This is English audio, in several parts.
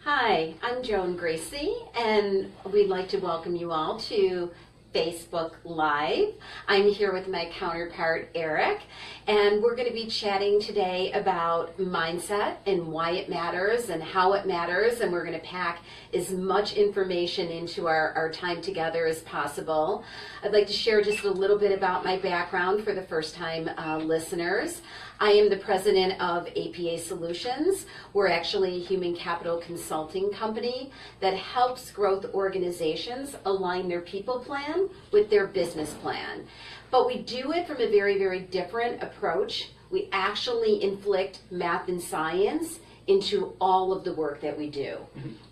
Hi, I'm Joan Gracie, and we'd like to welcome you all to Facebook Live. I'm here with my counterpart, Eric, and we're going to be chatting today about mindset and why it matters and how it matters, and we're going to pack as much information into our time together as possible. I'd like to share just a little bit about my background for the first-time listeners. I am the president of APA Solutions. We're actually a human capital consulting company that helps growth organizations align their people plan with their business plan. But we do it from a very, very different approach. We actually inflict math and science into all of the work that we do.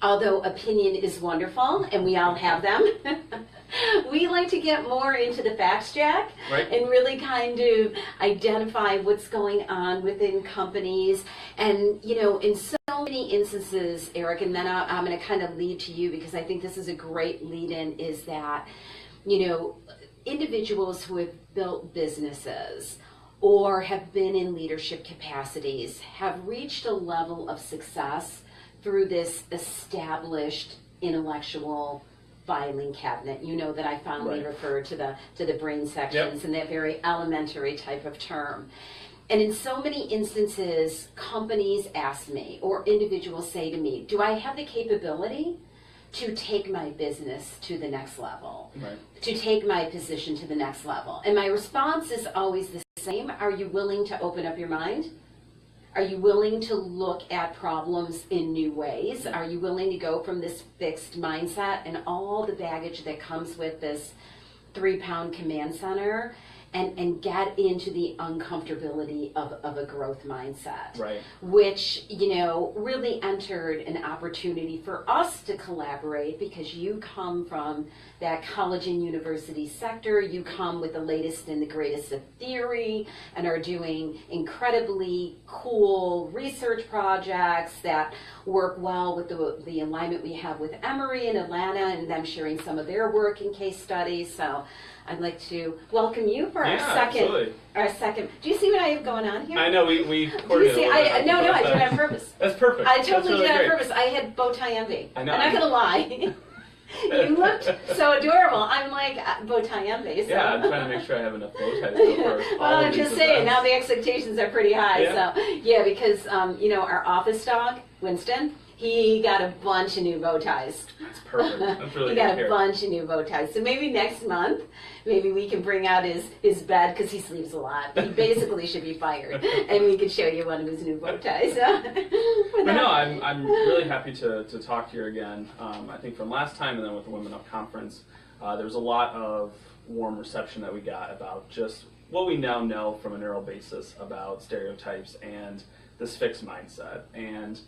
Although opinion is wonderful, and we all have them, we like to get more into the facts, Jack, right, and really kind of identify what's going on within companies. And, you know, in so many instances, Eric, and then I'm going to kind of lead to you because I think this is a great lead-in, is that, you know, individuals who have built businesses or have been in leadership capacities have reached a level of success through this established intellectual filing cabinet. You know that I fondly refer to the brain sections and that very elementary type of term. And in so many instances, companies ask me or individuals say to me, do I have the capability to take my business to the next level, to take my position to the next level? And my response is always the same. Are you willing to open up your mind? Are you willing to look at problems in new ways? Are you willing to go from this fixed mindset and all the baggage that comes with this 3-pound command center and get into the uncomfortability of a growth mindset? Right. Which, you know, really entered an opportunity for us to collaborate because you come from that college and university sector. You come with the latest and the greatest of theory and are doing incredibly cool research projects that work well with the alignment we have with Emory in Atlanta and them sharing some of their work and case studies. So I'd like to welcome you for our second. Do you see what I have going on here? I know we Do you coordinated. see? I did it on purpose. That's perfect. I totally really did it on great. purpose. I had bow tie envy. I know. I'm not gonna lie. You looked so adorable. I'm like bow tie envy. So. Yeah, I'm trying to make sure I have enough bow ties to go for Well, all I'm of just these saying, events. now the expectations are pretty high. Yeah. So yeah, because you know, our office dog, Winston, he got a bunch of new bow ties. That's perfect. That's really He good got to a hear. bunch of new bow ties. So maybe next month, maybe we can bring out his bed, because he sleeps a lot. He basically should be fired, and we could show you one of his new bow ties. But no, I'm really happy to talk here again. I think from last time and then with the Women Up Conference, there was a lot of warm reception that we got about just what we now know from a neural basis about stereotypes and this fixed mindset. And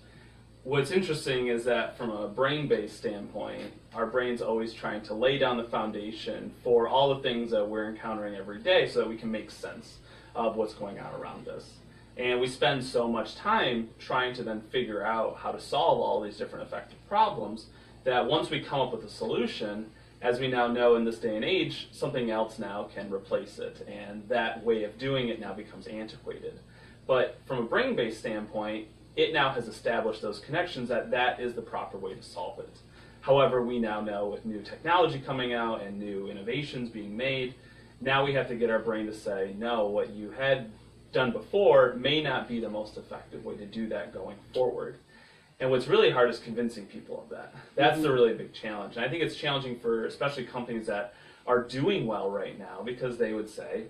what's interesting is that from a brain-based standpoint, our brain's always trying to lay down the foundation for all the things that we're encountering every day so that we can make sense of what's going on around us. And we spend so much time trying to then figure out how to solve all these different effective problems that once we come up with a solution, as we now know in this day and age, something else now can replace it, and that way of doing it now becomes antiquated. But from a brain-based standpoint, it now has established those connections that is the proper way to solve it. However, we now know with new technology coming out and new innovations being made, now we have to get our brain to say, no, what you had done before may not be the most effective way to do that going forward. And what's really hard is convincing people of that. That's the really big challenge. And I think it's challenging for especially companies that are doing well right now, because they would say,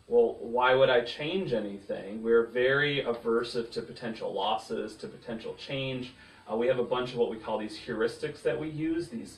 well, why would I change anything? We're very aversive to potential losses, to potential change. We have a bunch of what we call these heuristics that we use, these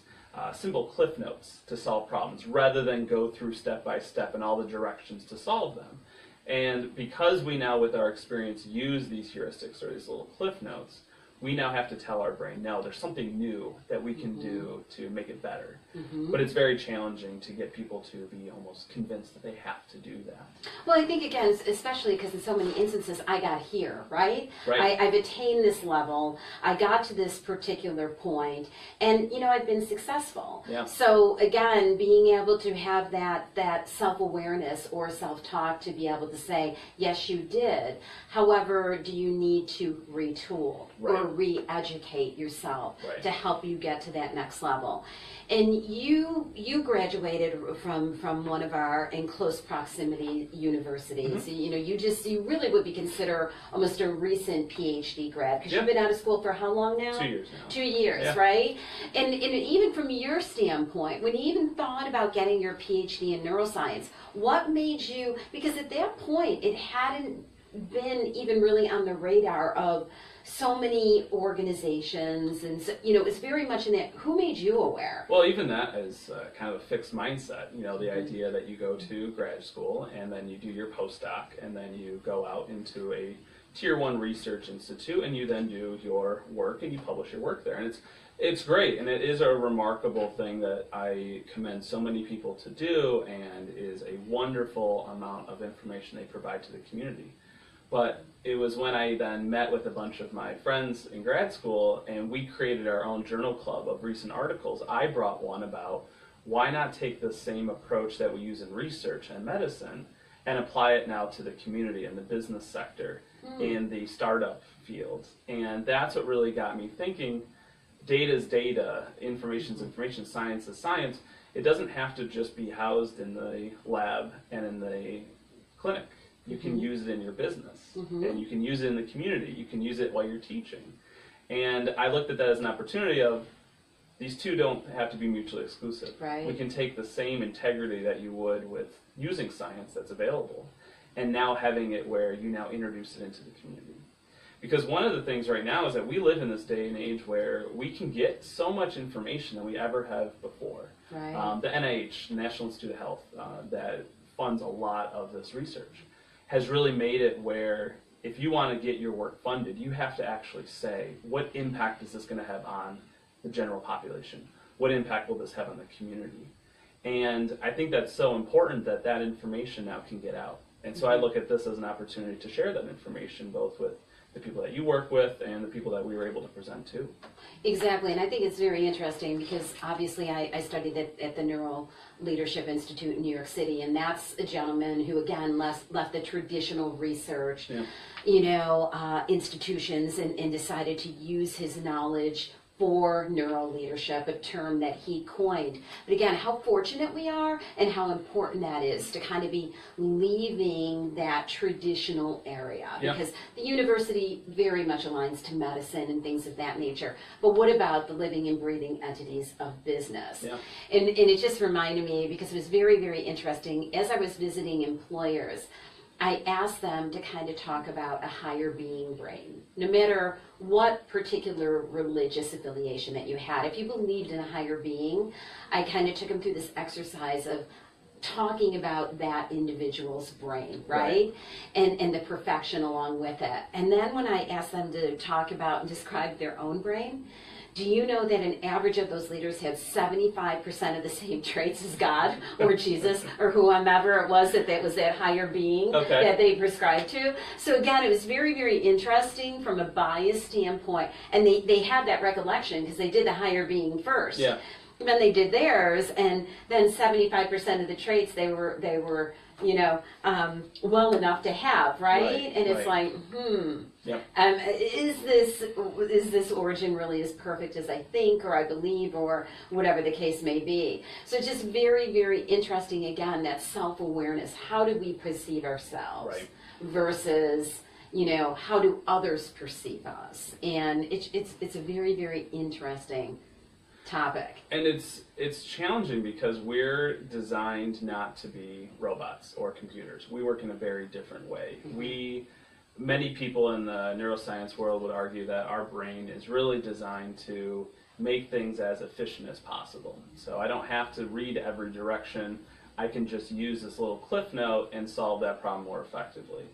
simple cliff notes to solve problems, rather than go through step by step and all the directions to solve them. And because we now, with our experience, use these heuristics or these little cliff notes, we now have to tell our brain, no, there's something new that we can do to make it better. But it's very challenging to get people to be almost convinced that they have to do that. Well, I think, again, especially because in so many instances, I got here, right? I've attained this level. I got to this particular point, and, you know, I've been successful. Yeah. So, again, being able to have that self-awareness or self-talk to be able to say, yes, you did. However, do you need to retool or re-educate yourself Right. to help you get to that next level. And you graduated from one of our in close proximity universities. You really would be considered almost a recent PhD grad, because you've been out of school for how long now? 2 years now. 2 years, right? And even from your standpoint, when you even thought about getting your PhD in neuroscience, what made you, because at that point it hadn't been even really on the radar of so many organizations, and so, it's very much in that. Who made you aware? Well, even that is kind of a fixed mindset. The idea that you go to grad school and then you do your postdoc and then you go out into a tier 1 research institute and you then do your work and you publish your work there. And it's great, and it is a remarkable thing that I commend so many people to do, and is a wonderful amount of information they provide to the community. But it was when I then met with a bunch of my friends in grad school and we created our own journal club of recent articles. I brought one about why not take the same approach that we use in research and medicine and apply it now to the community and the business sector, in the startup field. And that's what really got me thinking. Data is data, information is information, science is science. It doesn't have to just be housed in the lab and in the clinic. You can use it in your business, and you can use it in the community. You can use it while you're teaching. And I looked at that as an opportunity of, these two don't have to be mutually exclusive. Right. We can take the same integrity that you would with using science that's available, and now having it where you now introduce it into the community. Because one of the things right now is that we live in this day and age where we can get so much information than we ever have before. Right. The NIH, National Institute of Health, that funds a lot of this research, has really made it where if you want to get your work funded, you have to actually say, what impact is this going to have on the general population? What impact will this have on the community? And I think that's so important that that information now can get out. And so I look at this as an opportunity to share that information, both with the people that you work with and the people that we were able to present to. Exactly, and I think it's very interesting because obviously I studied at the Neural Leadership Institute in New York City, and that's a gentleman who again left the traditional research, institutions and decided to use his knowledge for neural leadership, a term that he coined. But again, how fortunate we are and how important that is to kind of be leaving that traditional area. Because the university very much aligns to medicine and things of that nature. But what about the living and breathing entities of business? Yeah. And it just reminded me, because it was very, very interesting, as I was visiting employers, I asked them to kind of talk about a higher being brain. No matter what particular religious affiliation that you had, if you believed in a higher being, I kind of took them through this exercise of talking about that individual's brain, right? And the perfection along with it. And then when I asked them to talk about and describe their own brain, do you know that an average of those leaders had 75% of the same traits as God or Jesus or whomever it was that was that higher being that they prescribed to? So again, it was very, very interesting from a bias standpoint. And they had that recollection because they did the higher being first. Yeah. Then they did theirs, and then 75% of the traits they were well enough to have, right? And it's like, is this origin really as perfect as I think or I believe, or whatever the case may be? So it's just very, very interesting, again, that self-awareness. How do we perceive ourselves versus, how do others perceive us? And it's a very, very interesting topic. And it's challenging because we're designed not to be robots or computers. We work in a very different way. Many people in the neuroscience world would argue that our brain is really designed to make things as efficient as possible. So I don't have to read every direction. I can just use this little cliff note and solve that problem more effectively.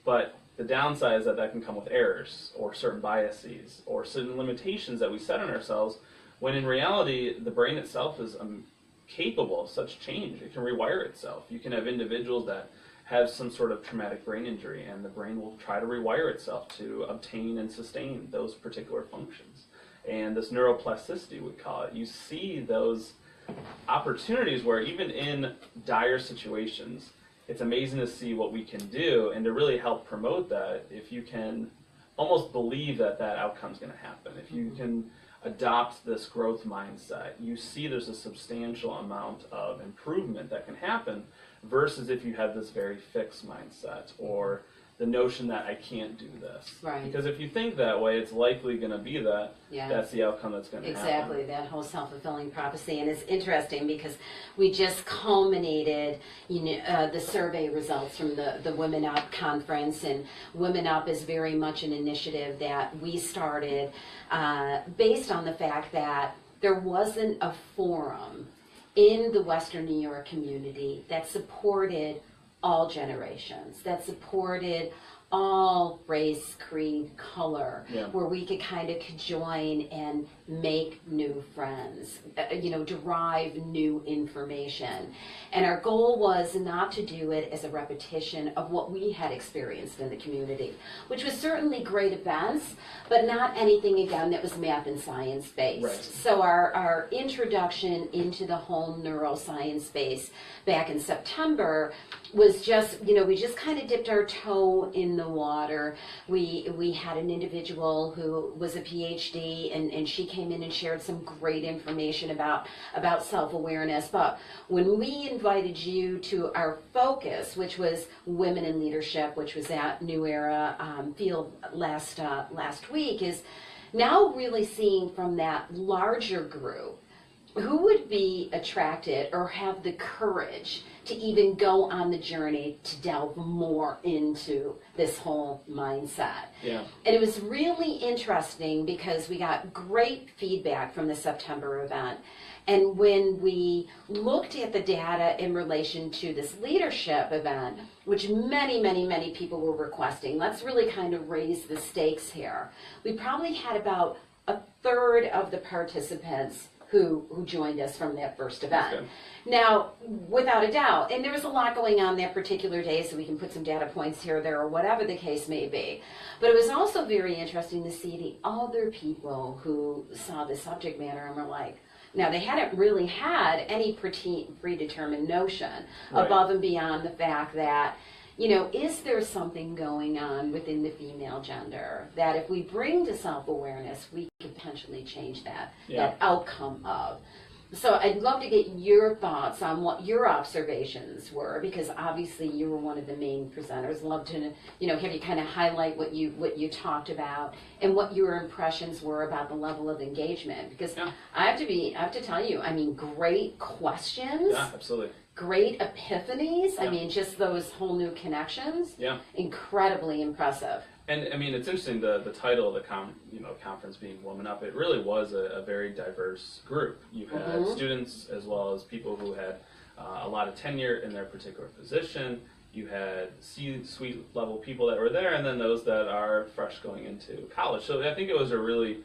But the downside is that can come with errors or certain biases or certain limitations that we set on ourselves, when in reality, the brain itself is capable of such change. It can rewire itself. You can have individuals that have some sort of traumatic brain injury, and the brain will try to rewire itself to obtain and sustain those particular functions. And this neuroplasticity, we call it, you see those opportunities where even in dire situations, it's amazing to see what we can do, and to really help promote that, if you can almost believe that that outcome's going to happen. If you can adopt this growth mindset, you see there's a substantial amount of improvement that can happen versus if you have this very fixed mindset or the notion that I can't do this. Right. Because if you think that way, it's likely going to be that that's the outcome that's going to happen. Exactly, that whole self-fulfilling prophecy. And it's interesting because we just culminated, the survey results from the Women Up conference, and Women Up is very much an initiative that we started based on the fact that there wasn't a forum in the Western New York community that supported all generations, that supported all race, creed, color, where we could kind of join and make new friends, derive new information. And our goal was not to do it as a repetition of what we had experienced in the community, which was certainly great events, but not anything, again, that was math and science based. Right. So our introduction into the whole neuroscience space back in September was just, we just kind of dipped our toe in the water. We had an individual who was a PhD, and she came in and shared some great information about self-awareness. But when we invited you to our focus, which was women in leadership, which was at New Era Field last week, is now really seeing from that larger group who would be attracted or have the courage to even go on the journey to delve more into this whole mindset. Yeah. And it was really interesting because we got great feedback from the September event. And when we looked at the data in relation to this leadership event, which many, many, many people were requesting, let's really kind of raise the stakes here. We probably had about a third of the participants who joined us from that first event. Now, without a doubt, and there was a lot going on that particular day, so we can put some data points here or there, or whatever the case may be. But it was also very interesting to see the other people who saw the subject matter and were like, now they hadn't really had any predetermined notion above and beyond the fact that, is there something going on within the female gender that if we bring to self-awareness, we could potentially change that outcome of? So I'd love to get your thoughts on what your observations were, because obviously you were one of the main presenters. Love to, have you kind of highlight what you talked about and what your impressions were about the level of engagement. Because I have to tell you, great questions. Yeah, absolutely. Great epiphanies. Just those whole new connections. Yeah. Incredibly impressive. And it's interesting, the title of the conference being Women Up. It really was a very diverse group. You had students as well as people who had a lot of tenure in their particular position. You had C-suite level people that were there, and then those that are fresh going into college. So I think it was a really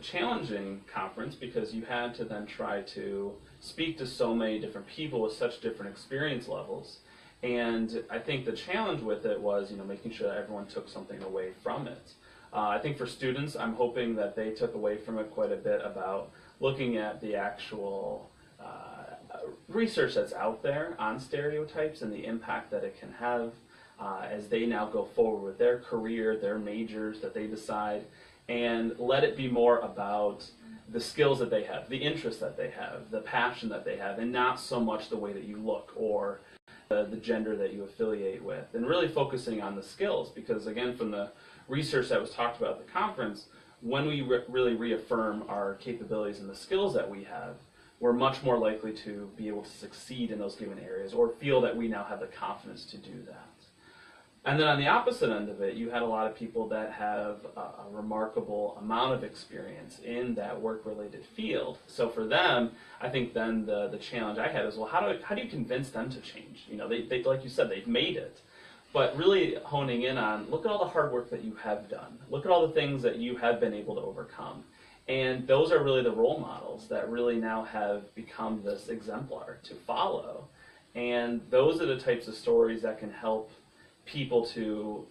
challenging conference because you had to then try to speak to so many different people with such different experience levels. And I think the challenge with it was, making sure that everyone took something away from it. I think for students, I'm hoping that they took away from it quite a bit about looking at the actual research that's out there on stereotypes and the impact that it can have as they now go forward with their career, their majors that they decide, and let it be more about the skills that they have, the interests that they have, the passion that they have, and not so much the way that you look or the gender that you affiliate with, and really focusing on the skills. Because again, from the research that was talked about at the conference, when we really reaffirm our capabilities and the skills that we have, we're much more likely to be able to succeed in those given areas or feel that we now have the confidence to do that. And then on the opposite end of it, you had a lot of people that have a remarkable amount of experience in that work-related field. So for them, I think then the challenge I had is, well, how do you convince them to change? They like you said, they've made it. But really honing in on, look at all the hard work that you have done. Look at all the things that you have been able to overcome. And those are really the role models that really now have become this exemplar to follow. And those are the types of stories that can help people to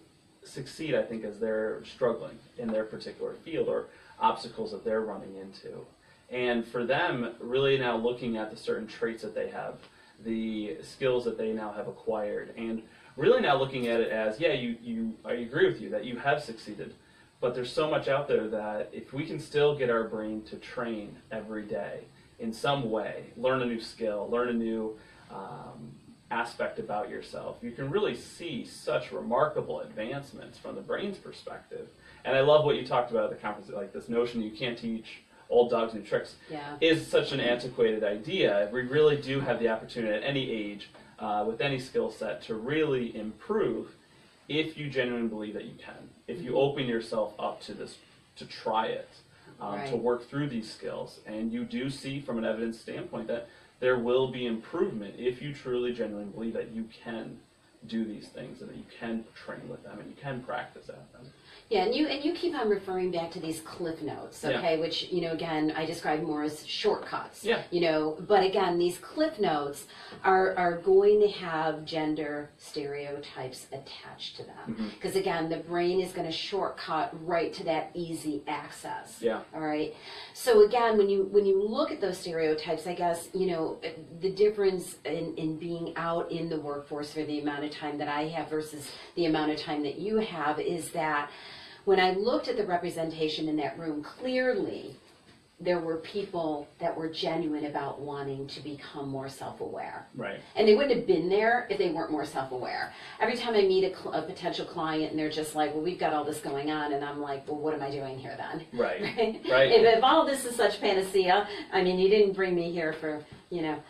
succeed, I think, as they're struggling in their particular field or obstacles that they're running into. And for them, really now looking at the certain traits that they have, the skills that they now have acquired, and really now looking at it as, I agree with you that you have succeeded, But there's so much out there that if we can still get our brain to train every day in some way, learn a new skill, learn a new aspect about yourself, you can really see such remarkable advancements from the brain's perspective. And I love what you talked about at the conference, like this notion you can't teach old dogs new tricks is such an antiquated idea. We really do have the opportunity at any age, with any skill set, to really improve if you genuinely believe that you can. If you open yourself up to this, to try it, to work through these skills, and you do see from an evidence standpoint that there will be improvement if you truly genuinely believe that you can do these things and that you can train with them and you can practice at them. Yeah, and you keep on referring back to these cliff notes, okay, which, again, I describe more as shortcuts. Yeah. But again, these cliff notes are going to have gender stereotypes attached to them. Because again, the brain is going to shortcut right to that easy access. Yeah. All right. So again, when you look at those stereotypes, I guess, the difference in being out in the workforce for the amount of time that I have versus the amount of time that you have is that when I looked at the representation in that room, clearly there were people that were genuine about wanting to become more self-aware. Right. And they wouldn't have been there if they weren't more self-aware. Every time I meet a potential client and they're just like, well, we've got all this going on, and I'm like, well, what am I doing here then? Right. Right. If all this is such panacea, I mean, you didn't bring me here for,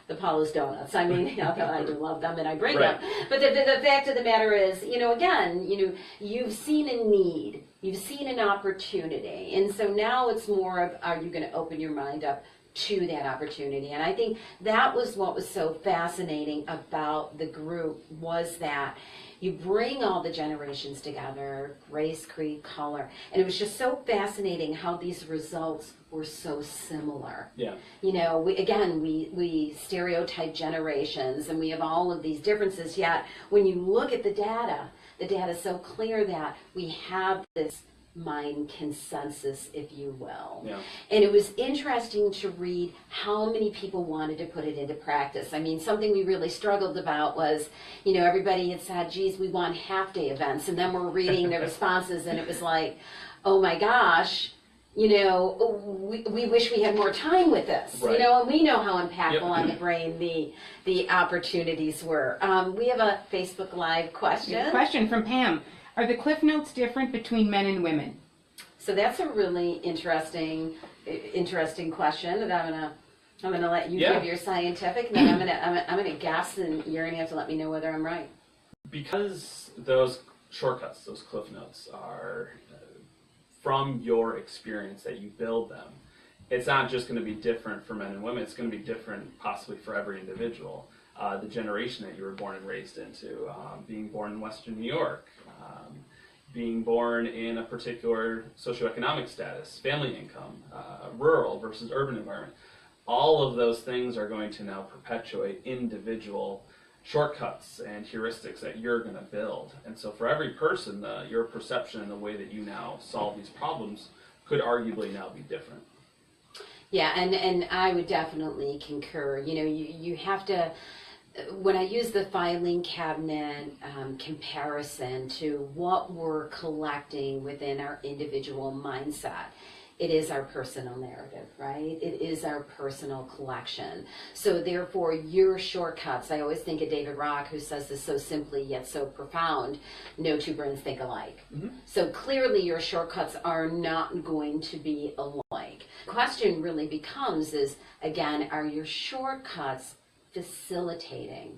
the Paulo's Donuts. I mean, I do love them and I bring them. But the fact of the matter is, again, you've seen a need. You've seen an opportunity, and so now it's more of, are you going to open your mind up to that opportunity? And I think that was what was so fascinating about the group, was that you bring all the generations together, race, creed, color, and it was just so fascinating how these results were so similar. Yeah. We stereotype generations, and we have all of these differences, yet when you look at the data is so clear that we have this mind consensus, if you will. Yeah. And it was interesting to read how many people wanted to put it into practice. I mean, something we really struggled about was, everybody had said, geez, we want half-day events. And then we're reading the responses, and it was like, oh my gosh, we wish we had more time with this, and we know how impactful on the brain the opportunities were. We have a Facebook Live question. A question from Pam. Are the cliff notes different between men and women? So that's a really interesting question that I'm gonna let you give your scientific, and then I'm gonna guess, and you're gonna have to let me know whether I'm right. Because those shortcuts, those cliff notes, are from your experience that you build them, it's not just going to be different for men and women, it's going to be different possibly for every individual. The generation that you were born and raised into, being born in Western New York, being born in a particular socioeconomic status, family income, rural versus urban environment, all of those things are going to now perpetuate individual shortcuts and heuristics that you're going to build. And so for every person, your perception and the way that you now solve these problems could arguably now be different. Yeah, and I would definitely concur. You have to, when I use the filing cabinet comparison to what we're collecting within our individual mindset, it is our personal narrative, right? It is our personal collection. So therefore, your shortcuts, I always think of David Rock, who says this so simply yet so profound, no two brains think alike. So clearly your shortcuts are not going to be alike. The question really becomes is, again, are your shortcuts facilitating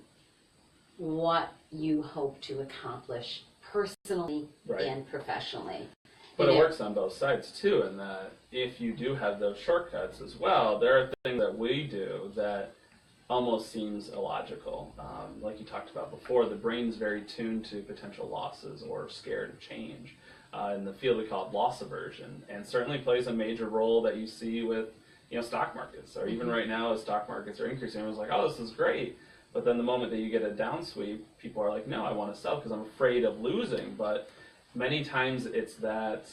what you hope to accomplish personally and professionally? But it works on both sides too, in that if you do have those shortcuts as well, there are things that we do that almost seems illogical. Like you talked about before, the brain's very tuned to potential losses or scared of change. In the field we call it loss aversion, and certainly plays a major role that you see with stock markets, or even right now as stock markets are increasing, everyone's like, oh, this is great. But then the moment that you get a downsweep, people are like, no, I want to sell because I'm afraid of losing. But many times it's that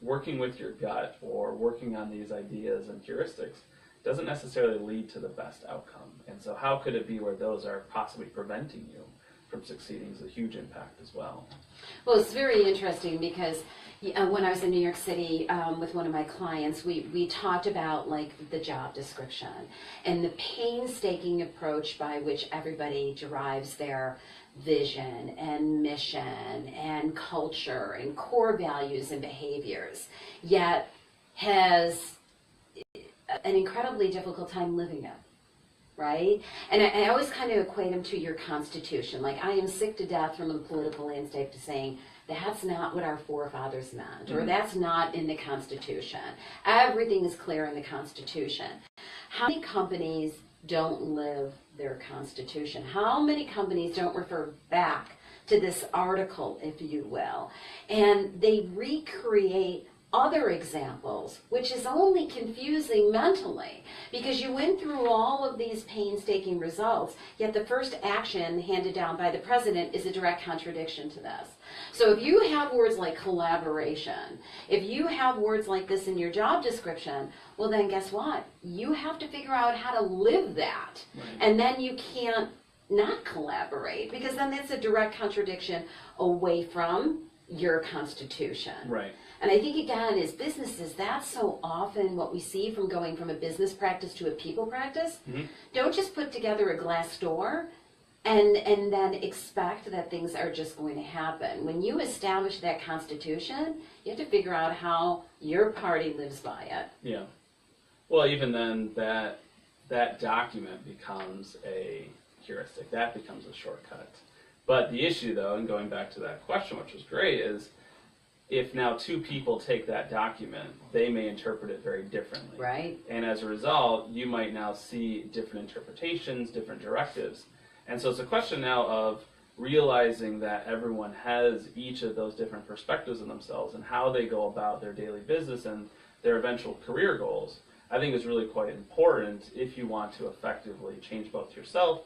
working with your gut or working on these ideas and heuristics doesn't necessarily lead to the best outcome. And so how could it be where those are possibly preventing you from succeeding is a huge impact as well. Well, it's very interesting because when I was in New York City with one of my clients, we talked about like the job description and the painstaking approach by which everybody derives their vision and mission and culture and core values and behaviors, yet has an incredibly difficult time living it. Right? And I always kind of equate them to your constitution. Like, I am sick to death from the political landscape to saying that's not what our forefathers meant, or that's not in the Constitution. Everything is clear in the Constitution. How many companies don't live their Constitution? How many companies don't refer back to this article, if you will, and they recreate other examples, which is only confusing mentally because you went through all of these painstaking results, yet the first action handed down by the president is a direct contradiction to this. So if you have words like collaboration, if you have words like this in your job description, well then guess what? You have to figure out how to live that. Right. And then you can't not collaborate because then that's a direct contradiction away from your constitution. Right. And I think, again, as businesses, that's so often what we see from going from a business practice to a people practice. Mm-hmm. Don't just put together a glass door and then expect that things are just going to happen. When you establish that constitution, you have to figure out how your party lives by it. Yeah. Well, even then, that document becomes a heuristic. That becomes a shortcut. But the issue, though, and going back to that question, which was great, is if now two people take that document, they may interpret it very differently. Right. And as a result, you might now see different interpretations, different directives. And so it's a question now of realizing that everyone has each of those different perspectives in themselves and how they go about their daily business and their eventual career goals, I think is really quite important if you want to effectively change both yourself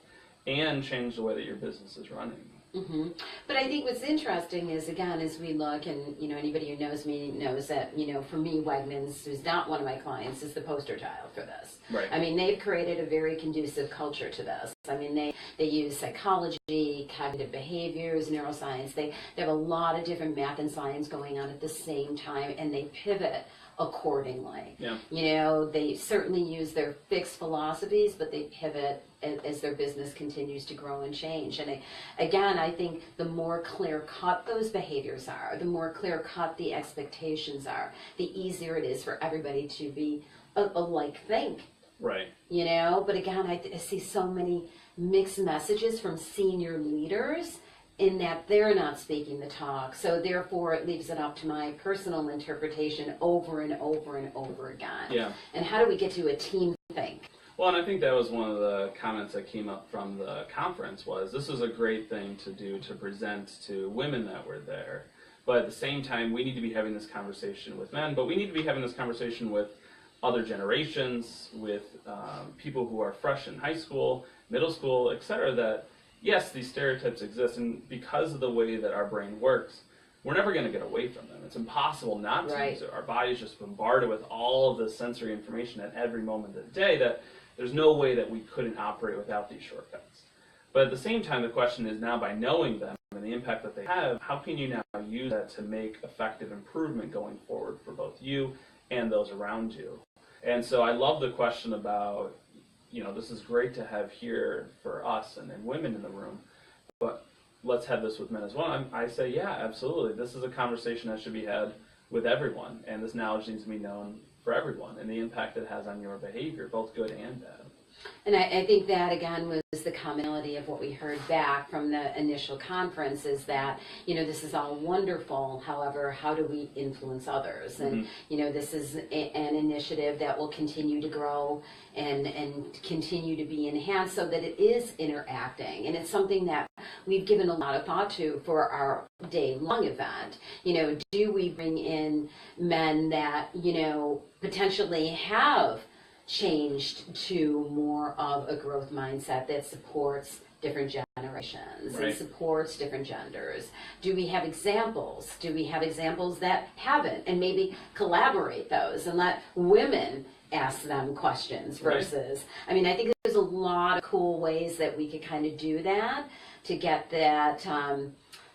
and change the way that your business is running. Mm-hmm. But I think what's interesting is, again, as we look, and anybody who knows me knows that for me, Wegmans, who's not one of my clients, is the poster child for this. Right. I mean, they've created a very conducive culture to this. I mean, they use psychology, cognitive behaviors, neuroscience. They have a lot of different math and science going on at the same time, and they pivot accordingly. Yeah. They certainly use their fixed philosophies, but they pivot as their business continues to grow and change. And I think the more clear-cut those behaviors are, the more clear-cut the expectations are, the easier it is for everybody to be alike think. Right. But again, I see so many mixed messages from senior leaders in that they're not speaking the talk. So therefore it leaves it up to my personal interpretation over and over and over again. Yeah. And how do we get to a team think? Well, and I think that was one of the comments that came up from the conference was this is a great thing to do to present to women that were there. But at the same time, we need to be having this conversation with men, but we need to be having this conversation with other generations, with people who are fresh in high school, middle school, etc., that yes, these stereotypes exist, and because of the way that our brain works, we're never going to get away from them. It's impossible not to. Right. So our body's just bombarded with all of this sensory information at every moment of the day that there's no way that we couldn't operate without these shortcuts. But at the same time, the question is now by knowing them and the impact that they have, how can you now use that to make effective improvement going forward for both you and those around you? And so I love the question about, this is great to have here for us and women in the room, but let's have this with men as well. I say, yeah, absolutely. This is a conversation that should be had with everyone, and this knowledge needs to be known for everyone and the impact it has on your behavior, both good and bad. And I think that, again, was the commonality of what we heard back from the initial conference is that, this is all wonderful. However, how do we influence others? And, this is an initiative that will continue to grow and continue to be enhanced so that it is interacting. And it's something that we've given a lot of thought to for our day-long event. Do we bring in men that, potentially have changed to more of a growth mindset that supports different generations Right. and supports different genders? Do we have examples? Do we have examples that haven't? And maybe collaborate those and let women ask them questions versus, I think there's there's a lot of cool ways that we could kind of do that to get that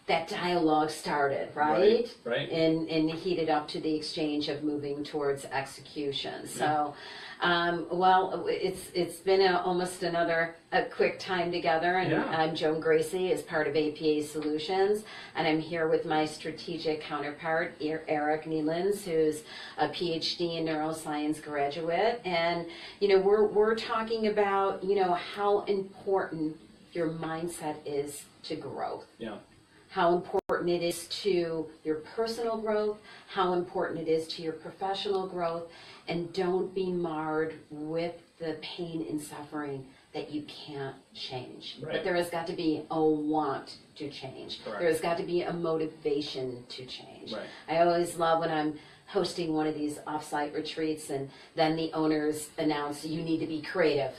that dialogue started, right? Right. And heated up to the exchange of moving towards execution. So, well, it's been almost a quick time together, and I'm Joan Gracie as part of APA Solutions, and I'm here with my strategic counterpart, Eric Nealins, who's a PhD in neuroscience graduate, and we're talking about how important your mindset is to growth. Yeah. How important it is to your personal growth, how important it is to your professional growth, and don't be marred with the pain and suffering that you can't change. Right. But there has got to be a want to change. Correct. There has got to be a motivation to change. Right. I always love when I'm hosting one of these offsite retreats and then the owners announce you need to be creative.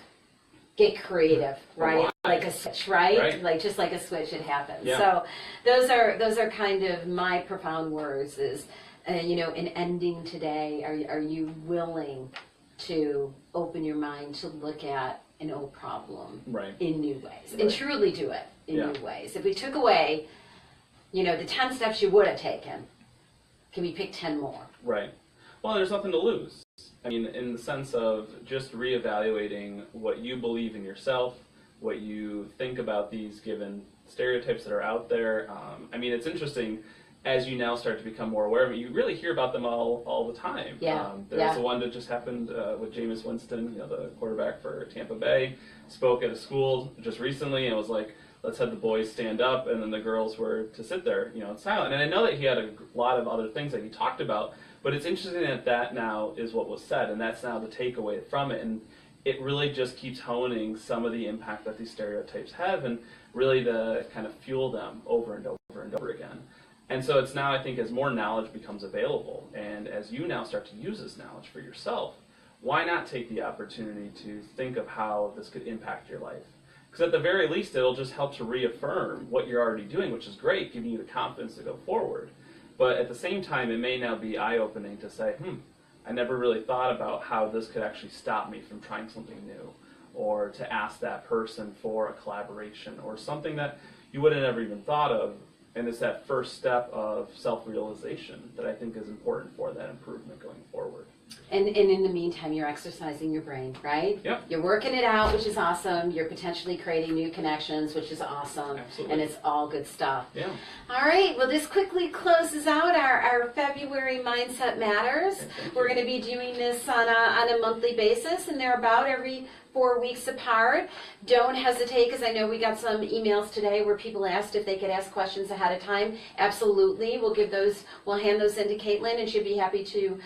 Get creative, right? Like a switch, right? Like just like a switch, it happens. Yeah. So those are kind of my profound words. Is in ending today, are you willing to open your mind to look at an old problem in new ways and truly do it in new ways? If we took away, the 10 steps you would have taken, can we pick 10 more? Right. Well, there's nothing to lose. I mean, in the sense of just reevaluating what you believe in yourself, what you think about these given stereotypes that are out there. I mean, it's interesting as you now start to become more aware of it. You really hear about them all the time. There's the one that just happened with Jameis Winston, the quarterback for Tampa Bay, spoke at a school just recently and was like, let's have the boys stand up, and then the girls were to sit there, silent. And I know that he had a lot of other things that he talked about, but it's interesting that now is what was said, and that's now the takeaway from it. And it really just keeps honing some of the impact that these stereotypes have, and really to kind of fuel them over and over and over again. And so it's now, I think, as more knowledge becomes available, and as you now start to use this knowledge for yourself, why not take the opportunity to think of how this could impact your life? Because at the very least, it'll just help to reaffirm what you're already doing, which is great, giving you the confidence to go forward. But at the same time, it may now be eye-opening to say, I never really thought about how this could actually stop me from trying something new, or to ask that person for a collaboration, or something that you would have never even thought of. And it's that first step of self-realization that I think is important for that improvement going forward. And in the meantime, you're exercising your brain, right? Yep. You're working it out, which is awesome. You're potentially creating new connections, which is awesome. Absolutely. And it's all good stuff. Yeah. All right. Well, this quickly closes out our February Mindset Matters. We're going to be doing this on a monthly basis, and they're about every 4 weeks apart. Don't hesitate, because I know we got some emails today where people asked if they could ask questions ahead of time. Absolutely. We'll hand those into Caitlin, and she'll be happy to,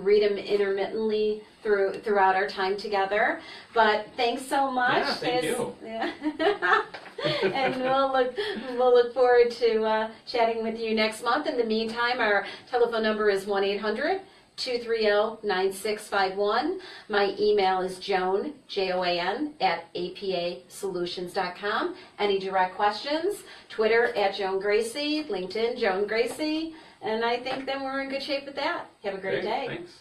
read them intermittently throughout our time together. But thanks so much. Yeah, thank you. Yeah. And we'll look forward to chatting with you next month. In the meantime, our telephone number is 1-800-230-9651. My email is Joan, Joan, @apasolutions.com. Any direct questions? Twitter @Joan Gracie, LinkedIn Joan Gracie, and I think then we're in good shape with that. Have a great day. Thanks.